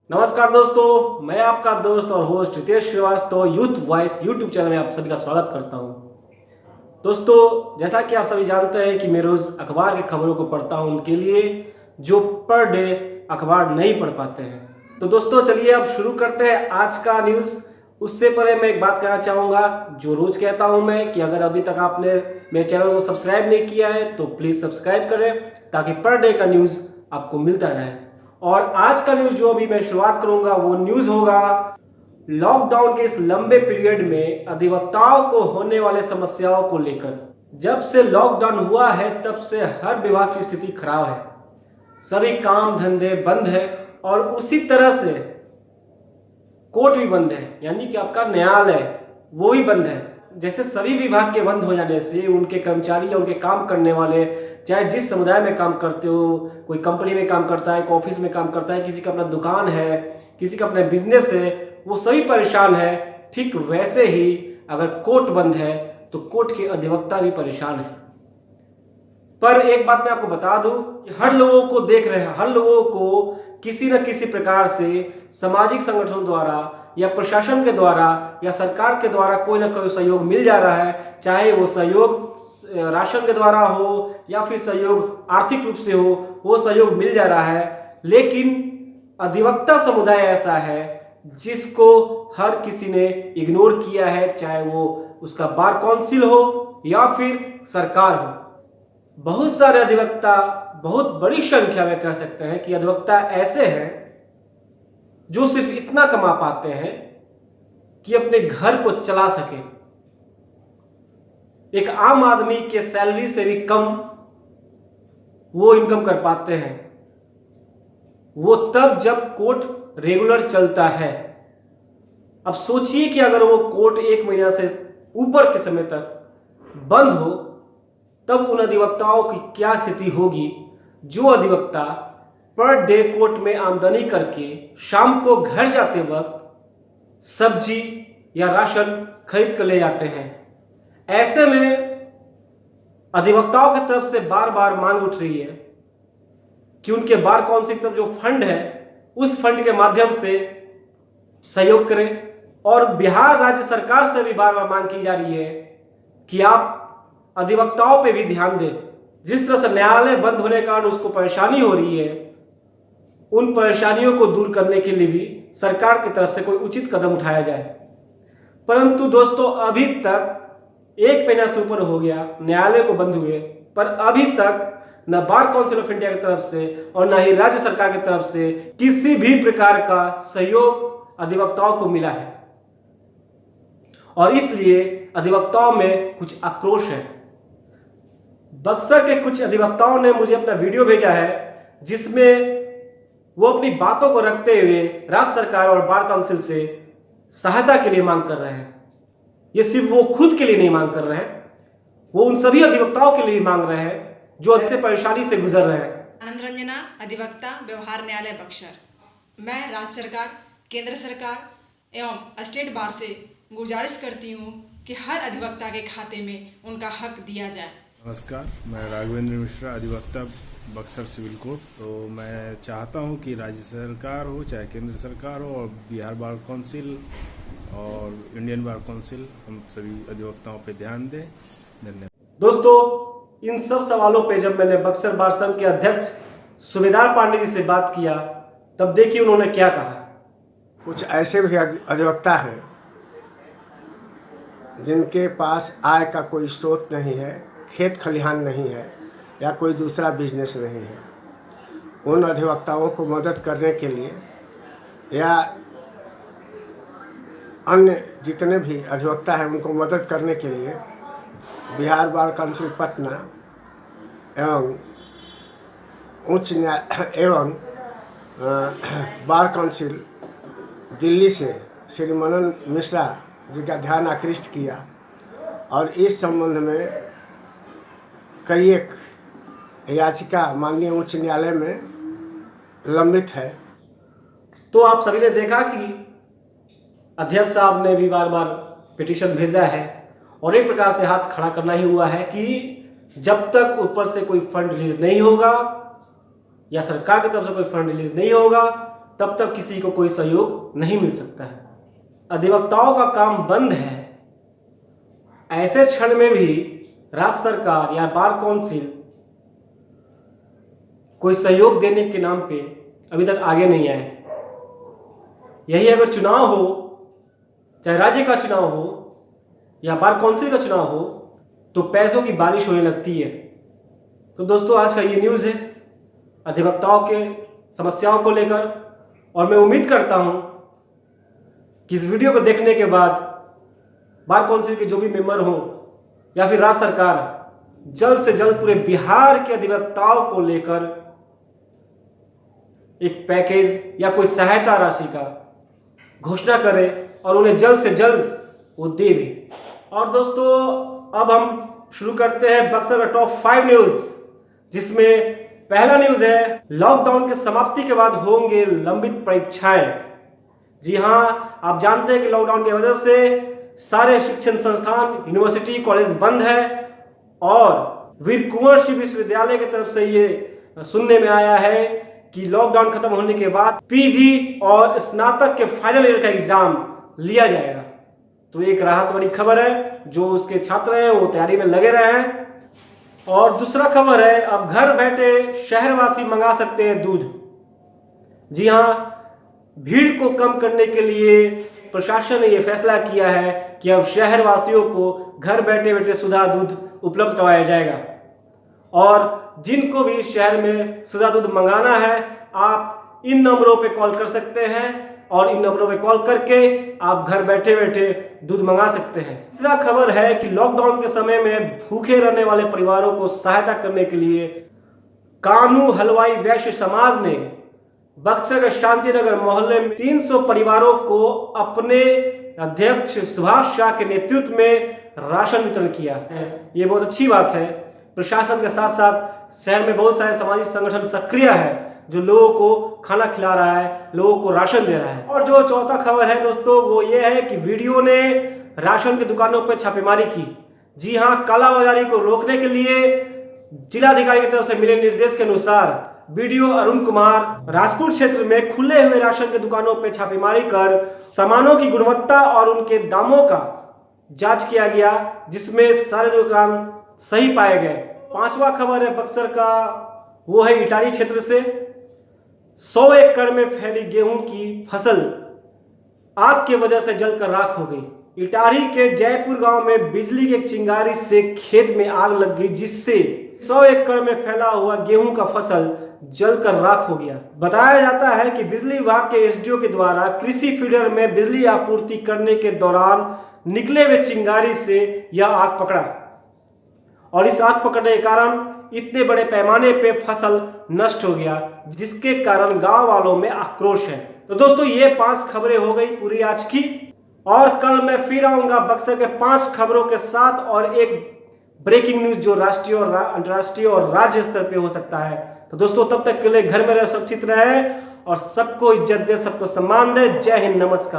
नमस्कार दोस्तों, मैं आपका दोस्त और host Ritesh Shrivastava youth voice YouTube channel में आप सभी का स्वागत करता हूं। दोस्तों, जैसा कि आप सभी जानते हैं कि मैं रोज़ अखबार की खबरों को पढ़ता हूं उनके लिए जो पर डे अखबार नहीं पढ़ पाते हैं। तो दोस्तों चलिए अब शुरू करते हैं आज का न्यूज़। उससे पहले मैं एक बात कहना चाहूँगा, जो रोज़ कहता हूँ मैं, कि अगर अभी तक आपने मेरे चैनल को सब्सक्राइब नहीं किया है तो प्लीज़ सब्सक्राइब करें ताकि पर डे का न्यूज़ आपको मिलता रहे। और आज का न्यूज़ जो अभी मैं शुरुआत करूंगा वो न्यूज़ होगा लॉकडाउन के इस लंबे पीरियड में अधिवक्ताओं को होने वाले समस्याओं को लेकर। जब से लॉकडाउन हुआ है तब से हर विभाग की स्थिति खराब है, सभी काम धंधे बंद है और उसी तरह से कोर्ट भी बंद है, यानी कि आपका न्यायालय वो भी बंद है। जैसे सभी विभाग के बंद हो जाने से उनके कर्मचारी या उनके काम करने वाले, चाहे जिस समुदाय में काम करते हो, कोई कंपनी में काम करता है, कोई ऑफिस में काम करता है, किसी का अपना दुकान है, किसी का अपना बिजनेस है, वो सभी परेशान है। ठीक वैसे ही अगर कोर्ट बंद है तो कोर्ट के अधिवक्ता भी परेशान है। पर एक बात मैं आपको बता दूं कि हर लोगों को देख रहे हैं, हर लोगों को किसी न किसी प्रकार से सामाजिक संगठनों द्वारा या प्रशासन के द्वारा या सरकार के द्वारा कोई ना कोई सहयोग मिल जा रहा है, चाहे वो सहयोग राशन के द्वारा हो या फिर सहयोग आर्थिक रूप से हो, वो सहयोग मिल जा रहा है। लेकिन अधिवक्ता समुदाय ऐसा है जिसको हर किसी ने इग्नोर किया है, चाहे वो उसका बार काउंसिल हो या फिर सरकार हो। बहुत सारे अधिवक्ता, बहुत बड़ी संख्या में कह सकते हैं कि अधिवक्ता ऐसे हैं जो सिर्फ इतना कमा पाते हैं कि अपने घर को चला सके। एक आम आदमी के सैलरी से भी कम वो इनकम कर पाते हैं, वो तब जब कोर्ट रेगुलर चलता है। अब सोचिए कि अगर वो कोर्ट 1 महीना से ऊपर के समय तक बंद हो तब उन अधिवक्ताओं की क्या स्थिति होगी, जो अधिवक्ता पर डे कोर्ट में आमदनी करके शाम को घर जाते वक्त सब्जी या राशन खरीद कर ले जाते हैं। ऐसे में अधिवक्ताओं की तरफ से बार बार मांग उठ रही है कि उनके बार काउंसिल की तरफ जो फंड है उस फंड के माध्यम से सहयोग करें। और बिहार राज्य सरकार से भी बार बार मांग की जा रही है कि आप अधिवक्ताओं पे भी ध्यान दें। जिस तरह से न्यायालय बंद होने के कारण उसको परेशानी हो रही है, उन परेशानियों को दूर करने के लिए भी सरकार की तरफ से कोई उचित कदम उठाया जाए। परंतु दोस्तों, अभी तक 1 महीना से ऊपर हो गया न्यायालय को बंद हुए, पर अभी तक न बार काउंसिल ऑफ इंडिया की तरफ से और न ही राज्य सरकार की तरफ से किसी भी प्रकार का सहयोग अधिवक्ताओं को मिला है। और इसलिए अधिवक्ताओं में कुछ आक्रोश है। बक्सर के कुछ अधिवक्ताओं ने मुझे अपना वीडियो भेजा है जिसमें वो अपनी बातों को रखते हुए राज्य सरकार और बार काउंसिल से सहायता के लिए मांग कर रहे हैं। ये सिर्फ वो खुद के लिए नहीं मांग कर रहे हैं, वो उन सभी अधिवक्ताओं के लिए मांग रहे हैं जो ऐसे परेशानी से गुजर रहे हैं। आनंद रंजना, अधिवक्ता, व्यवहार न्यायालय बक्सर। मैं राज्य सरकार, केंद्र सरकार एवं स्टेट बार से गुजारिश करती हूँ कि हर अधिवक्ता के खाते में उनका हक दिया जाए। नमस्कार, मैं राघवेंद्र मिश्रा, अधिवक्ता, बक्सर सिविल कोर्ट। तो मैं चाहता हूं कि राज्य सरकार हो चाहे केंद्र सरकार हो और बिहार बार काउंसिल और इंडियन बार काउंसिल हम सभी अधिवक्ताओं पे ध्यान दें। धन्यवाद। दोस्तों, इन सब सवालों पे जब मैंने बक्सर बार संघ के अध्यक्ष सुबेदार पांडे जी से बात किया तब देखिए उन्होंने क्या कहा। कुछ ऐसे भी अधिवक्ता हैं जिनके पास आय का कोई स्रोत नहीं है, खेत खलिहान नहीं है या कोई दूसरा बिजनेस नहीं है। उन अधिवक्ताओं को मदद करने के लिए या अन्य जितने भी अधिवक्ता हैं उनको मदद करने के लिए बिहार बार काउंसिल पटना एवं उच्च न्यायालय एवं बार काउंसिल दिल्ली से श्री मनन मिश्रा जी का ध्यान आकृष्ट किया और इस संबंध में कई एक याचिका माननीय उच्च न्यायालय में लंबित है। तो आप सभी ने देखा कि अध्यक्ष साहब ने भी बार बार पिटीशन भेजा है और एक प्रकार से हाथ खड़ा करना ही हुआ है कि जब तक ऊपर से कोई फंड रिलीज नहीं होगा या सरकार की तरफ से कोई फंड रिलीज नहीं होगा तब तक किसी को कोई सहयोग नहीं मिल सकता है। अधिवक्ताओं का काम बंद है। ऐसे क्षण में भी राज्य सरकार या बार काउंसिल कोई सहयोग देने के नाम पे अभी तक आगे नहीं आए। यही अगर चुनाव हो, चाहे राज्य का चुनाव हो या बार काउंसिल का चुनाव हो, तो पैसों की बारिश होने लगती है। तो दोस्तों, आज का ये न्यूज़ है अधिवक्ताओं के समस्याओं को लेकर, और मैं उम्मीद करता हूं कि इस वीडियो को देखने के बाद बार काउंसिल के जो भी मेंबर हों या फिर राज्य सरकार जल्द से जल्द पूरे बिहार के अधिवक्ताओं को लेकर एक पैकेज या कोई सहायता राशि का घोषणा करे और उन्हें जल्द से जल्द वो दे भी। और दोस्तों, अब हम शुरू करते हैं बक्सर का टॉप 5 न्यूज, जिसमें पहला न्यूज है लॉकडाउन के समाप्ति के बाद होंगे लंबित परीक्षाएं। जी हां, आप जानते हैं कि लॉकडाउन की वजह से सारे शिक्षण संस्थान, यूनिवर्सिटी, कॉलेज बंद है और वीर कुंवर सिंह विश्वविद्यालय की तरफ से ये सुनने में आया है कि लॉकडाउन खत्म होने के बाद पीजी और स्नातक के फाइनल ईयर का एग्जाम लिया जाएगा। तो एक राहत वाली खबर है, जो उसके छात्र हैं वो तैयारी में लगे रहे हैं। और दूसरा खबर है, अब घर बैठे शहरवासी मंगा सकते हैं दूध। जी हां, भीड़ को कम करने के लिए प्रशासन ने यह फैसला किया है कि अब शहरवासियों को घर बैठे बैठे सुधा दूध उपलब्ध करवाया जाएगा। और जिनको भी शहर में सुधा दूध मंगाना है, आप इन नंबरों पे कॉल कर सकते हैं और इन नंबरों पे कॉल करके आप घर बैठे बैठे दूध मंगा सकते हैं। तीसरा खबर है कि लॉकडाउन के समय में भूखे रहने वाले परिवारों को सहायता करने के लिए कानू हलवाई वैश्य समाज ने बक्सर के शांतिनगर मोहल्ले में 300 परिवारों को अपने अध्यक्ष सुभाष शाह के नेतृत्व में राशन वितरण किया है। ये बहुत अच्छी बात है। प्रशासन के साथ साथ शहर में बहुत सारे सामाजिक संगठन सक्रिय है, जो लोगों को खाना खिला रहा है, लोगों को राशन दे रहा है। और जो चौथा खबर है दोस्तों, वो ये है कि वीडियो ने राशन की दुकानों पर छापेमारी की। जी हां, कालाबाजारी को रोकने के लिए जिलाधिकारी की तरफ से मिले निर्देश के अनुसार बीडीओ अरुण कुमार राजपुर क्षेत्र में खुले हुए राशन की दुकानों पर छापेमारी कर सामानों की गुणवत्ता और उनके दामों का जांच किया गया, जिसमें सारे दुकान सही पाए गए। पांचवा खबर है बक्सर का, वो है इटारी क्षेत्र से। 100 एकड़ में फैली गेहूं की फसल आग की वजह से जलकर राख हो गई। इटारी के जयपुर गांव में बिजली के चिंगारी से खेत में आग लग गई, जिससे 100 एकड़ में फैला हुआ गेहूं का फसल जलकर राख हो गया। बताया जाता है कि बिजली विभाग के एसडीओ के द्वारा कृषि फीडर में बिजली आपूर्ति करने के दौरान निकले हुए चिंगारी से यह आग पकड़ा और इस आग पकड़ने के कारण इतने बड़े पैमाने पे फसल नष्ट हो गया, जिसके कारण गांव वालों में आक्रोश है। तो दोस्तों, ये 5 खबरें हो गई पूरी आज की, और कल मैं फिर आऊंगा बक्सर के 5 खबरों के साथ और एक ब्रेकिंग न्यूज जो राष्ट्रीय और अंतर्राष्ट्रीय और राज्य स्तर पे हो सकता है। तो दोस्तों, तब तक के लिए घर में रहे, सुरक्षित रहे और सबको इज्जत दे, सबको सम्मान दे। जय हिंद, नमस्कार।